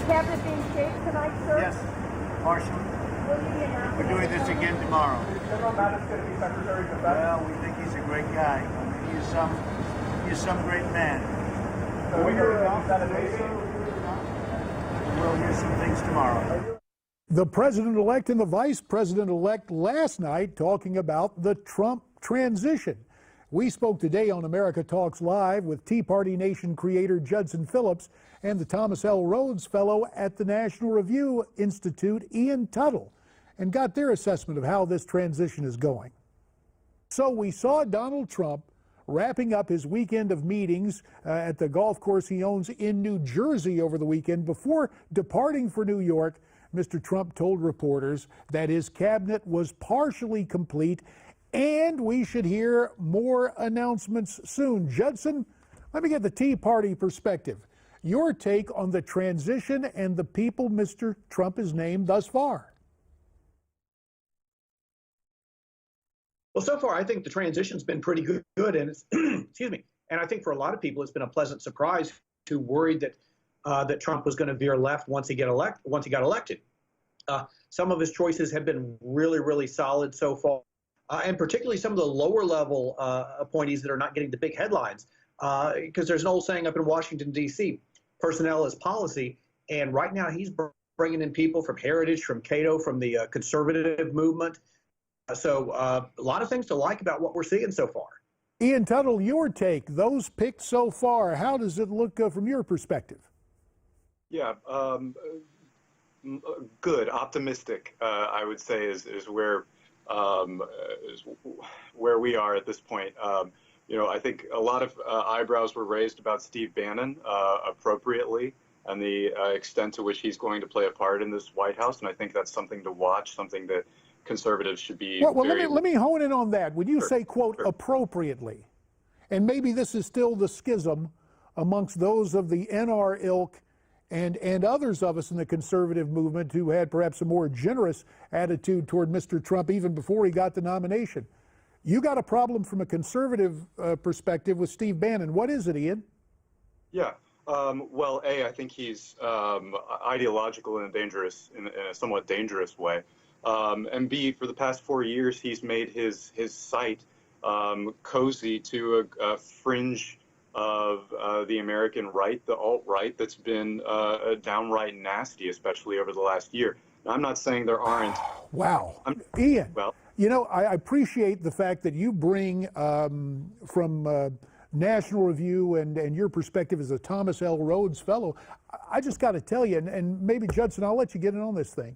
cabinet being shaped tonight, sir? Yes, partially. Will you be announcing? We're doing this again tomorrow. Is General Bannon going to be Secretary of Defense? Well, we think he's a great guy. I mean, he's some great man. So we heard that a Navy. We'll hear some things tomorrow. The president-elect and the vice president-elect last night talking about the Trump transition. We spoke today on America Talks Live with Tea Party Nation creator Judson Phillips and the Thomas L. Rhodes Fellow at the National Review Institute, Ian Tuttle, and got their assessment of how this transition is going. So we saw Donald Trump wrapping up his weekend of meetings at the golf course he owns in New Jersey over the weekend. Before departing for New York, Mr. Trump told reporters that his cabinet was partially complete and we should hear more announcements soon. Judson, let me get the Tea Party perspective. Your take on the transition and the people Mr. Trump has named thus far. Well, so far, I think the transition's been pretty good, and it's, excuse me. And I think for a lot of people, it's been a pleasant surprise. Too worried that that Trump was going to veer left once he got elected. Some of his choices have been really, really solid so far, and particularly some of the lower level appointees that are not getting the big headlines. Because there's an old saying up in Washington D.C., "Personnel is policy," and right now he's bringing in people from Heritage, from Cato, from the conservative movement. So a lot of things to like about what we're seeing so far. Ian Tuttle, your take, those picked so far, how does it look from your perspective? Yeah, good, optimistic, I would say is where we are at this point. You know, I think a lot of eyebrows were raised about Steve Bannon appropriately and the extent to which he's going to play a part in this White House, and I think that's something to watch, something that conservatives should be. Well, let me hone in on that. When you say, quote, appropriately, and maybe this is still the schism amongst those of the NR ilk and others of us in the conservative movement who had perhaps a more generous attitude toward Mr. Trump even before he got the nomination. You got a problem from a conservative perspective with Steve Bannon. What is it, Ian? Yeah. Well, I think he's ideological in a somewhat dangerous way. And B, for the past 4 years, he's made his site cozy to a fringe of the American right, the alt-right, that's been downright nasty, especially over the last year. Now, I'm not saying there aren't. Wow. Ian, well, you know, I appreciate the fact that you bring from National Review and your perspective as a Thomas L. Rhodes Fellow. I just got to tell you, and maybe Judson, I'll let you get in on this thing.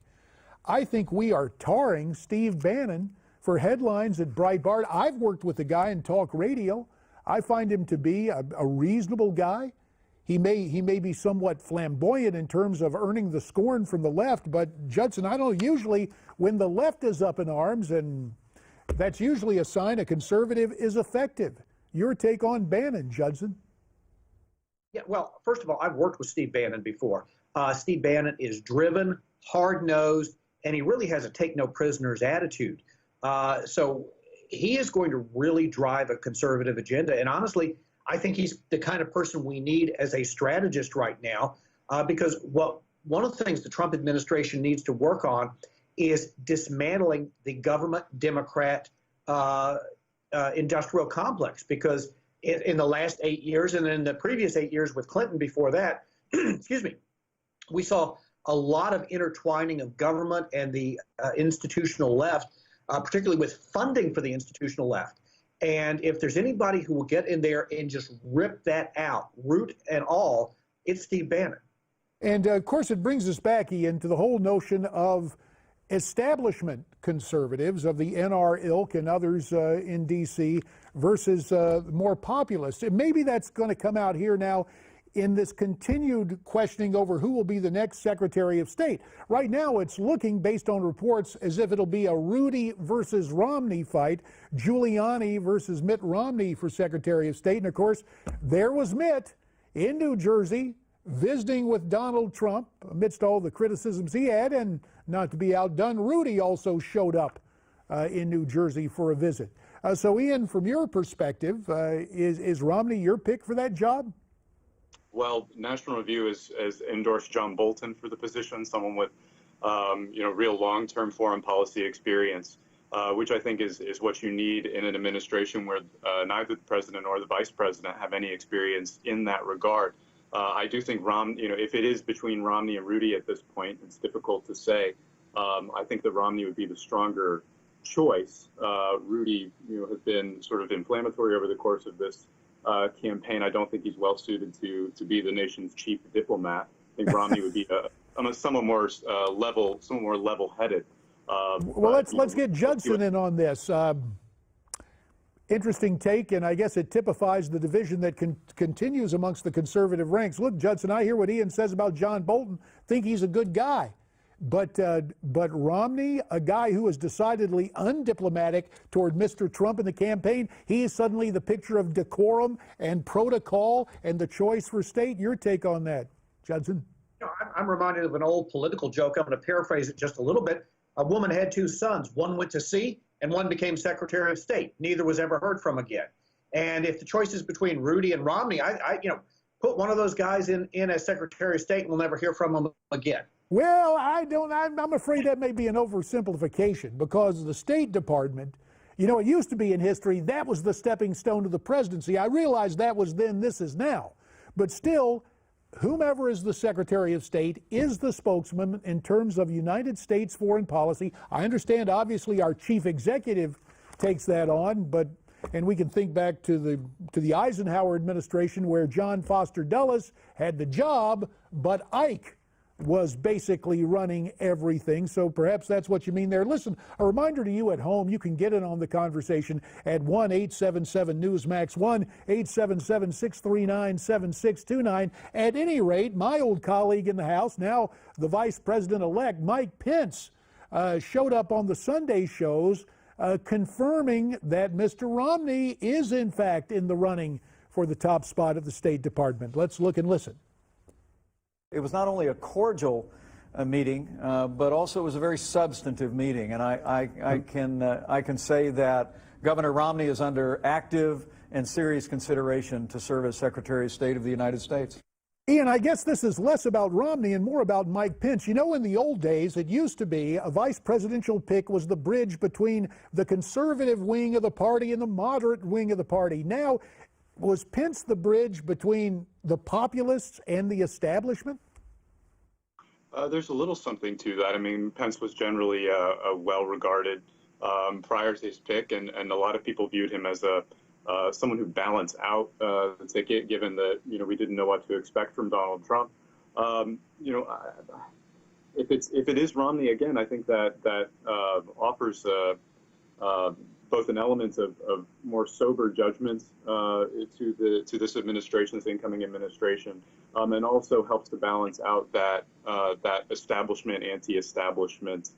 I think we are tarring Steve Bannon for headlines at Breitbart. I've worked with the guy in talk radio. I find him to be a reasonable guy. He may be somewhat flamboyant in terms of earning the scorn from the left, but Judson, I don't know, usually when the left is up in arms, and that's usually a sign a conservative is effective. Your take on Bannon, Judson? Yeah, well, first of all, I've worked with Steve Bannon before. Steve Bannon is driven, hard-nosed, and he really has a take-no-prisoners attitude. So he is going to really drive a conservative agenda. And honestly, I think he's the kind of person we need as a strategist right now, because one of the things the Trump administration needs to work on is dismantling the government Democrat industrial complex. Because in the last 8 years and in the previous 8 years with Clinton before that, excuse me, we saw a lot of intertwining of government and the institutional left, particularly with funding for the institutional left. And if there's anybody who will get in there and just rip that out, root and all, it's Steve Bannon. And of course, it brings us back, Ian, to the whole notion of establishment conservatives of the NR ilk and others in D.C. versus more populists. And maybe that's going to come out here now in this continued questioning over who will be the next Secretary of State. Right now, it's looking, based on reports, as if it'll be a Rudy versus Romney fight, Giuliani versus Mitt Romney for Secretary of State. And of course, there was Mitt in New Jersey visiting with Donald Trump amidst all the criticisms he had. And not to be outdone, Rudy also showed up in New Jersey for a visit. So Ian, from your perspective, is Romney your pick for that job? Well, National Review has endorsed John Bolton for the position, someone with, real long-term foreign policy experience, which I think is what you need in an administration where neither the president or the vice president have any experience in that regard. I do think if it is between Romney and Rudy at this point, it's difficult to say. I think that Romney would be the stronger choice. Rudy, has been sort of inflammatory over the course of this campaign. I don't think he's well suited to be the nation's chief diplomat. I think Romney would be somewhat more level-headed. Well, let's get Judson in on this. Interesting take, and I guess it typifies the division that continues amongst the conservative ranks. Look, Judson, I hear what Ian says about John Bolton. Think he's a good guy. But Romney, a guy who was decidedly undiplomatic toward Mr. Trump in the campaign, he is suddenly the picture of decorum and protocol and the choice for state. Your take on that, Judson? I'm reminded of an old political joke. I'm going to paraphrase it just a little bit. A woman had two sons. One went to sea and one became Secretary of State. Neither was ever heard from again. And if the choice is between Rudy and Romney, I put one of those guys in as Secretary of State and we'll never hear from him again. Well, I'm afraid that may be an oversimplification, because the State Department, it used to be in history, that was the stepping stone to the presidency. I realize that was then, this is now. But still, whomever is the Secretary of State is the spokesman in terms of United States foreign policy. I understand, obviously, our chief executive takes that on, and we can think back to the Eisenhower administration where John Foster Dulles had the job, but Ike was basically running everything. So perhaps that's what you mean there. Listen, a reminder to you at home, you can get in on the conversation at 1-877-NEWSMAX, 1-877-639-7629. At any rate, my old colleague in the House, now the Vice President-elect, Mike Pence, showed up on the Sunday shows confirming that Mr. Romney is, in fact, in the running for the top spot at the State Department. Let's look and listen. It was not only a cordial meeting, but also it was a very substantive meeting. And I can say that Governor Romney is under active and serious consideration to serve as Secretary of State of the United States. Ian, I guess this is less about Romney and more about Mike Pence. In the old days, it used to be a vice presidential pick was the bridge between the conservative wing of the party and the moderate wing of the party. Now, was Pence the bridge between the populists and the establishment? There's a little something to that. I mean, Pence was generally a well-regarded prior to his pick, and a lot of people viewed him as someone who balanced out the ticket, given that we didn't know what to expect from Donald Trump. If it is Romney again, I think that offers both an element of more sober judgment to this administration, this incoming administration, and also helps to balance out that establishment, anti-establishment,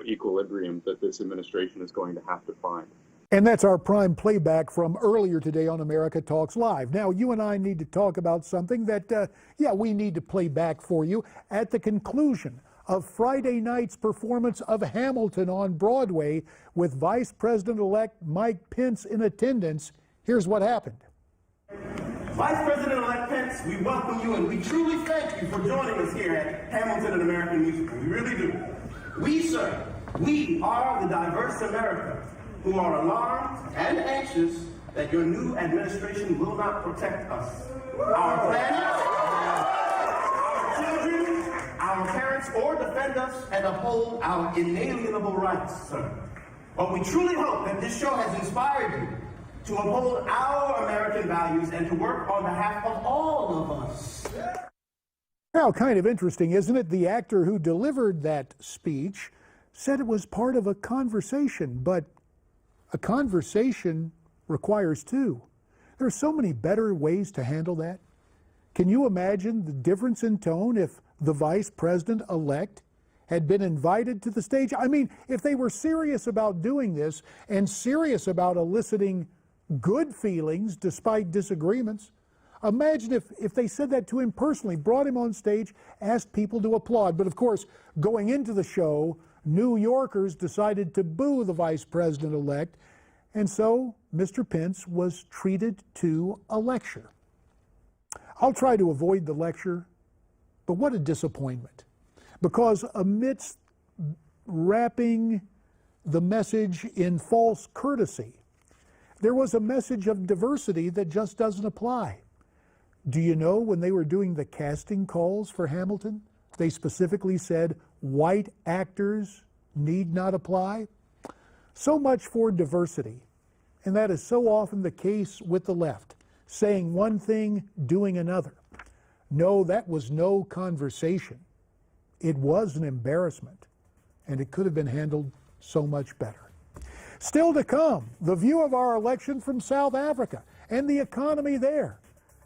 equilibrium that this administration is going to have to find. And that's our prime playback from earlier today on America Talks Live. Now, you and I need to talk about something that, we need to play back for you. At the conclusion of Friday night's performance of Hamilton on Broadway with Vice President-elect Mike Pence in attendance, here's what happened. Vice President-elect Pence, we welcome you and we truly thank you for joining us here at Hamilton, an American Musical. We really do. We are the diverse America who are alarmed and anxious that your new administration will not protect us. Our families, our children, our parents, or defend us and uphold our inalienable rights, sir. But we truly hope that this show has inspired you to uphold our American values and to work on behalf of all of us. Now, kind of interesting, isn't it? The actor who delivered that speech said it was part of a conversation, but a conversation requires two. There are so many better ways to handle that. Can you imagine the difference in tone if the vice president-elect had been invited to the stage? I mean, if they were serious about doing this and serious about eliciting good feelings despite disagreements, imagine if they said that to him personally, brought him on stage, asked people to applaud. But of course, going into the show, New Yorkers decided to boo the vice president-elect, and so Mr. Pence was treated to a lecture. I'll try to avoid the lecture, but what a disappointment. Because amidst wrapping the message in false courtesy, there was a message of diversity that just doesn't apply. Do you know when they were doing the casting calls for Hamilton, they specifically said white actors need not apply? So much for diversity. And that is so often the case with the left, saying one thing, doing another. No, that was no conversation. It was an embarrassment, and it could have been handled so much better. Still to come, the view of our election from South Africa and the economy there.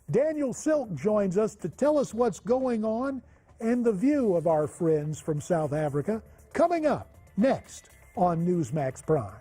Daniel Silk joins us to tell us what's going on and the view of our friends from South Africa, coming up next on Newsmax Prime.